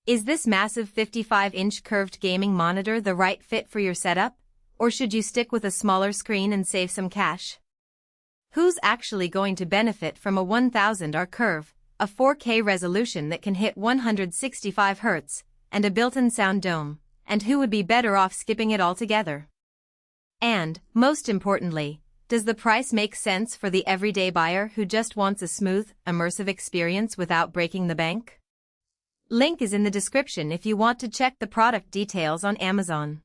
Is this massive 55-inch curved gaming monitor the right fit for your setup? Or should you stick with a smaller screen and save some cash? Who's actually going to benefit from a 1000 Ark curve, a 4K resolution that can hit 165 Hz, and a built-in sound dome, and who would be better off skipping it altogether? And, most importantly, does the price make sense for the everyday buyer who just wants a smooth, immersive experience without breaking the bank? Link is in the description if you want to check the product details on Amazon.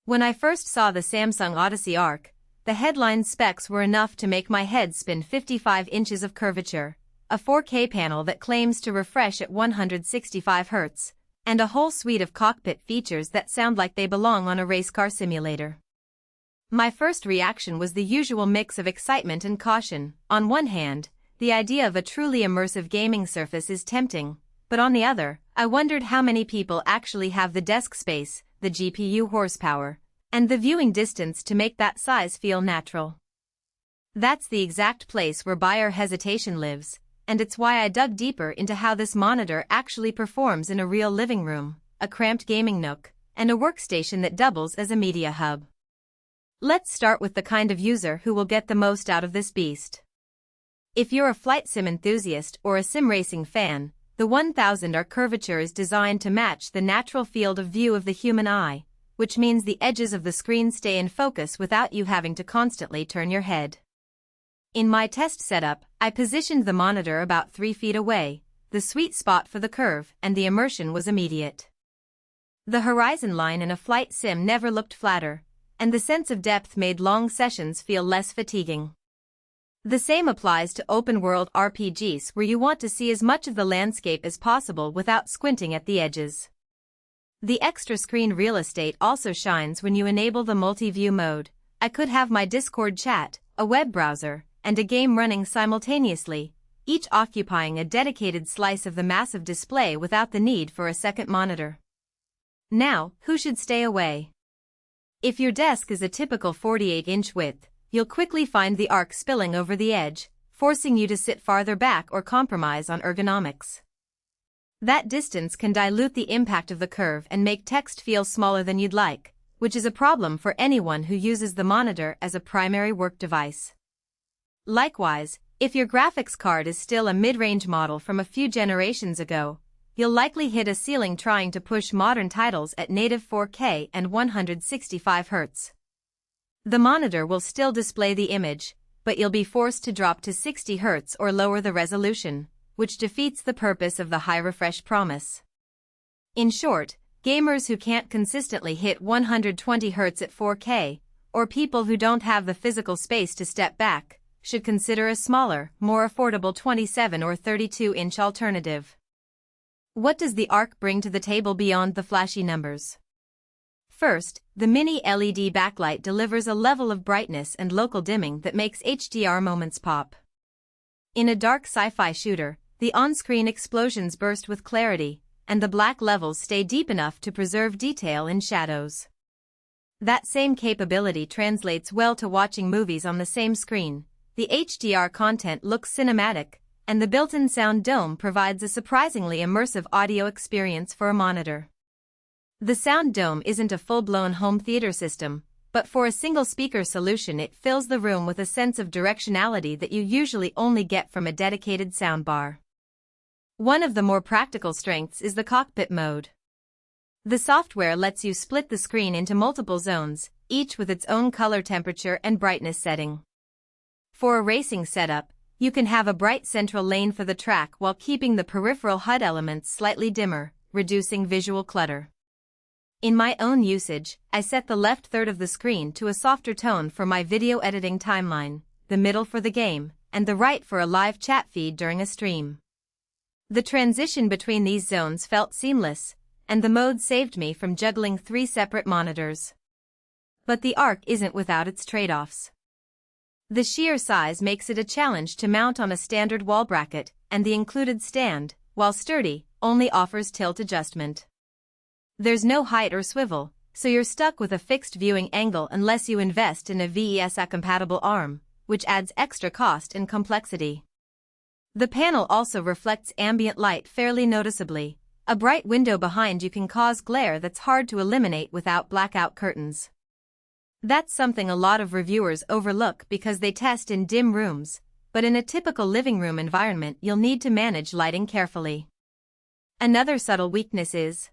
When I first saw the Samsung Odyssey Ark, the headline specs were enough to make my head spin. 55 inches of curvature, a 4K panel that claims to refresh at 165 Hz, and a whole suite of cockpit features that sound like they belong on a race car simulator. My first reaction was the usual mix of excitement and caution. On one hand, the idea of a truly immersive gaming surface is tempting, but on the other, I wondered how many people actually have the desk space, the GPU horsepower, and the viewing distance to make that size feel natural. That's the exact place where buyer hesitation lives, and it's why I dug deeper into how this monitor actually performs in a real living room, a cramped gaming nook, and a workstation that doubles as a media hub. Let's start with the kind of user who will get the most out of this beast. If you're a flight sim enthusiast or a sim racing fan, the 1000 Ark curvature is designed to match the natural field of view of the human eye, which means the edges of the screen stay in focus without you having to constantly turn your head. In my test setup, I positioned the monitor about 3 feet away, the sweet spot for the curve, and the immersion was immediate. The horizon line in a flight sim never looked flatter, and the sense of depth made long sessions feel less fatiguing. The same applies to open-world RPGs where you want to see as much of the landscape as possible without squinting at the edges. The extra screen real estate also shines when you enable the multi-view mode. I could have my Discord chat, a web browser, and a game running simultaneously, each occupying a dedicated slice of the massive display without the need for a second monitor. Now, who should stay away? If your desk is a typical 48-inch width, you'll quickly find the Ark spilling over the edge, forcing you to sit farther back or compromise on ergonomics. That distance can dilute the impact of the curve and make text feel smaller than you'd like, which is a problem for anyone who uses the monitor as a primary work device. Likewise, if your graphics card is still a mid-range model from a few generations ago, you'll likely hit a ceiling trying to push modern titles at native 4K and 165 Hz. The monitor will still display the image, but you'll be forced to drop to 60 Hz or lower the resolution, which defeats the purpose of the high refresh promise. In short, gamers who can't consistently hit 120 Hz at 4K, or people who don't have the physical space to step back, should consider a smaller, more affordable 27 or 32-inch alternative. What does the Ark bring to the table beyond the flashy numbers? First, the mini LED backlight delivers a level of brightness and local dimming that makes HDR moments pop. In a dark sci-fi shooter, the on-screen explosions burst with clarity, and the black levels stay deep enough to preserve detail in shadows. That same capability translates well to watching movies on the same screen. The HDR content looks cinematic, and the built-in sound dome provides a surprisingly immersive audio experience for a monitor. The sound dome isn't a full-blown home theater system, but for a single-speaker solution it fills the room with a sense of directionality that you usually only get from a dedicated soundbar. One of the more practical strengths is the cockpit mode. The software lets you split the screen into multiple zones, each with its own color temperature and brightness setting. For a racing setup, you can have a bright central lane for the track while keeping the peripheral HUD elements slightly dimmer, reducing visual clutter. In my own usage, I set the left third of the screen to a softer tone for my video editing timeline, the middle for the game, and the right for a live chat feed during a stream. The transition between these zones felt seamless, and the mode saved me from juggling 3 separate monitors. But the Ark isn't without its trade-offs. The sheer size makes it a challenge to mount on a standard wall bracket, and the included stand, while sturdy, only offers tilt adjustment. There's no height or swivel, so you're stuck with a fixed viewing angle unless you invest in a VESA-compatible arm, which adds extra cost and complexity. The panel also reflects ambient light fairly noticeably, A bright window behind you can cause glare that's hard to eliminate without blackout curtains. That's something a lot of reviewers overlook because they test in dim rooms, but in a typical living room environment you'll need to manage lighting carefully. Another subtle weakness is